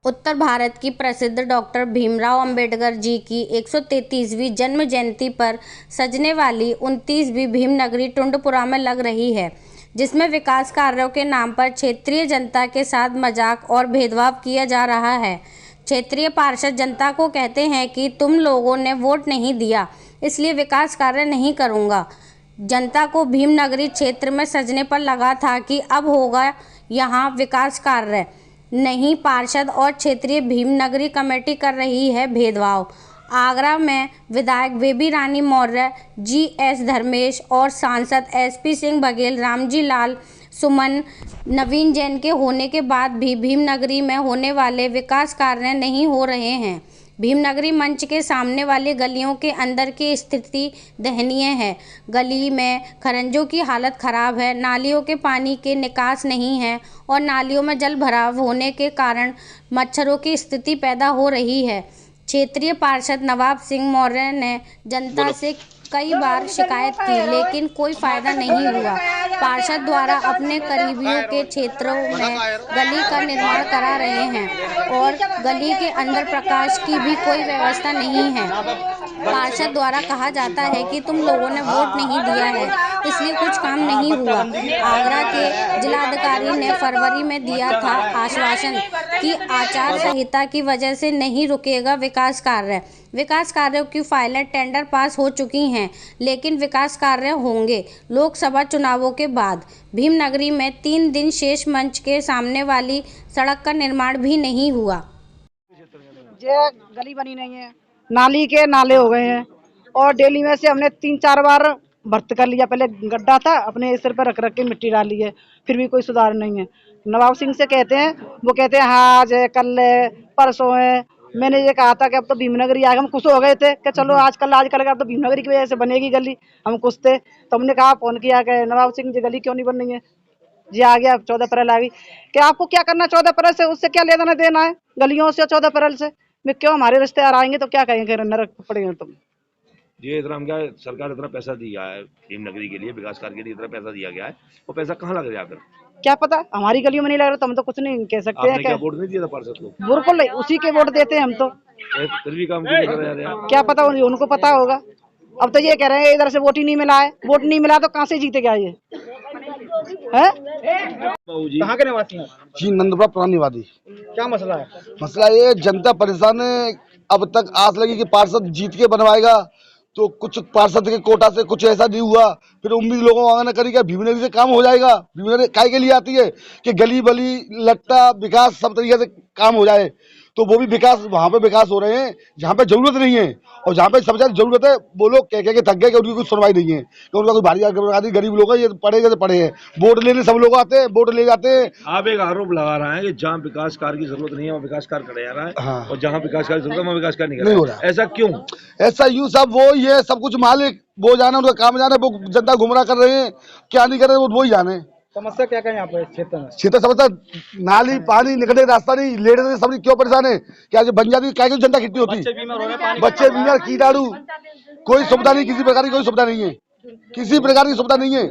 उत्तर भारत की प्रसिद्ध डॉक्टर भीमराव अंबेडकर जी की 133वीं जन्म जयंती पर सजने वाली 29वीं भीमनगरी टुंडपुरा में लग रही है, जिसमें विकास कार्यों के नाम पर क्षेत्रीय जनता के साथ मजाक और भेदभाव किया जा रहा है। क्षेत्रीय पार्षद जनता को कहते हैं कि तुम लोगों ने वोट नहीं दिया, इसलिए विकास कार्य नहीं करूँगा। जनता को भीमनगरी क्षेत्र में सजने पर लगा था कि अब होगा यहाँ विकास कार्य, नहीं पार्षद और क्षेत्रीय भीमनगरी कमेटी कर रही है भेदभाव। आगरा में विधायक बेबी रानी मौर्य, GS धर्मेश और सांसद SP सिंह बघेल, रामजी लाल सुमन, नवीन जैन के होने के बाद भी भीमनगरी में होने वाले विकास कार्य नहीं हो रहे हैं। भीमनगरी मंच के सामने वाली गलियों के अंदर की स्थिति दयनीय है। गली में खरंजों की हालत खराब है, नालियों के पानी के निकास नहीं है और नालियों में जल भराव होने के कारण मच्छरों की स्थिति पैदा हो रही है। क्षेत्रीय पार्षद नवाब सिंह मौर्य ने जनता से कई बार शिकायत की, लेकिन कोई फायदा नहीं हुआ। पार्षद द्वारा अपने करीबियों के क्षेत्रों में गली का निर्माण करा रहे हैं और गली के अंदर प्रकाश की भी कोई व्यवस्था नहीं है। पार्षद द्वारा कहा जाता है कि तुम लोगों ने वोट नहीं दिया है, इसलिए कुछ काम नहीं हुआ। आगरा के जिलाधिकारी ने फरवरी में दिया था आश्वासन कि आचार संहिता की वजह से नहीं रुकेगा विकास कार्य। विकास कार्यों की फाइलें टेंडर पास हो चुकी हैं, लेकिन विकास कार्य होंगे लोकसभा चुनावों के बाद। भीमनगरी में 3 दिन शेष मंच के सामने वाली सड़क का निर्माण भी नहीं हुआ। ये गली बनी नहीं है, नाली के नाले हो गए हैं और डेली में से हमने 3-4 बार भर्त कर लिया। पहले गड्ढा था, अपने सिर पर रख रख के मिट्टी डाली है, फिर भी कोई सुधार नहीं है। नवाब सिंह से कहते हैं, वो कहते हैं हाँ आज है, कल है, परसों है। मैंने ये कहा था कि अब तो भीमनगरी आएगा, हम खुश हो गए थे कि चलो आज कल तो भीमनगरी की वजह से बनेगी गली, हम खुश थे। तो हमने कहा, फोन किया कि नवाब सिंह जी गली क्यों नहीं बन रही है। जी आ गया 14 अप्रैल आ गई कि आपको क्या करना 14 अप्रैल से, उससे क्या लेना देना है गलियों से 14 अप्रैल से। मैं क्यों, हमारे रिश्तेदार आएंगे तो क्या कहेंगे, नरक पड़ेंगे तुम। ये इतना क्या सरकार इतना पैसा दिया है भीमनगरी के लिए, विकास कार्य के लिए इतना पैसा दिया गया है, वो पैसा कहाँ लग रहा है आकर? क्या पता, हमारी गलियों में नहीं लग रहा तो हम तो कुछ नहीं कह सकते हैं। क्या वोट नहीं दिया था पार्षद को? बिल्कुल उसी के वोट देते हैं हम तो। फिर भी काम क्यों नहीं कर रहे हैं? क्या पता, उनको पता होगा। अब तो ये कह रहे हैं इधर से वोट ही नहीं मिला है, वोट नहीं मिला तो कहाँ से जीते गया ये है? कहाँ के निवासी हैं? जी नंदपुरा पुरानी वादी। क्या मसला है? मसला ये जनता परेशान है। अब तक आस लगी कि पार्षद जीत के बनवाएगा, तो कुछ पार्षद के कोटा से कुछ ऐसा नहीं हुआ। फिर उम्मीद लोगों आगे न करी क्या भीमनगरी से काम हो जाएगा। भीमनगरी काय के लिए आती है कि गली बली लट्टा विकास सब तरीके से काम हो जाए, तो वो भी विकास वहाँ पे विकास हो रहे हैं जहाँ पे जरूरत नहीं है, और जहाँ पे सबसे ज्यादा जरूरत है वो लोग कह के थक गए कि उनकी कुछ सुनवाई नहीं है, कि उनका कोई भारी गरीब लोग है, ये पढ़े जैसे पढ़े हैं, वोट लेने सब लोग आते हैं, वोट ले जाते हैं। आप एक आरोप लगा रहे हैं कि जहाँ विकास कार्य की जरूरत नहीं है वहाँ विकास कार्य कराया जा रहा है। हाँ। और जहाँ विकास कार्य की जरूरत है वहाँ विकास कार्य नहीं हो रहा है। ऐसा क्यों? ऐसा यूं सब वो ये सब कुछ मालिक वो जाने, उनका काम जाने, वो जनता गुमराह कर रहे हैं, क्या नहीं कर रहे वो ही जाने। समस्या क्या यहाँ पे क्षेत्र में? क्षेत्र समझता नाली पानी निकलने रास्ता नहीं, लेने सब क्यों परेशान है? क्या जो बन जाती क्या जनता कितनी होती, बच्चे बीमार, कीटाणु, कोई सुविधा नहीं, किसी प्रकार की कोई सुविधा नहीं है, किसी प्रकार की सुविधा नहीं है।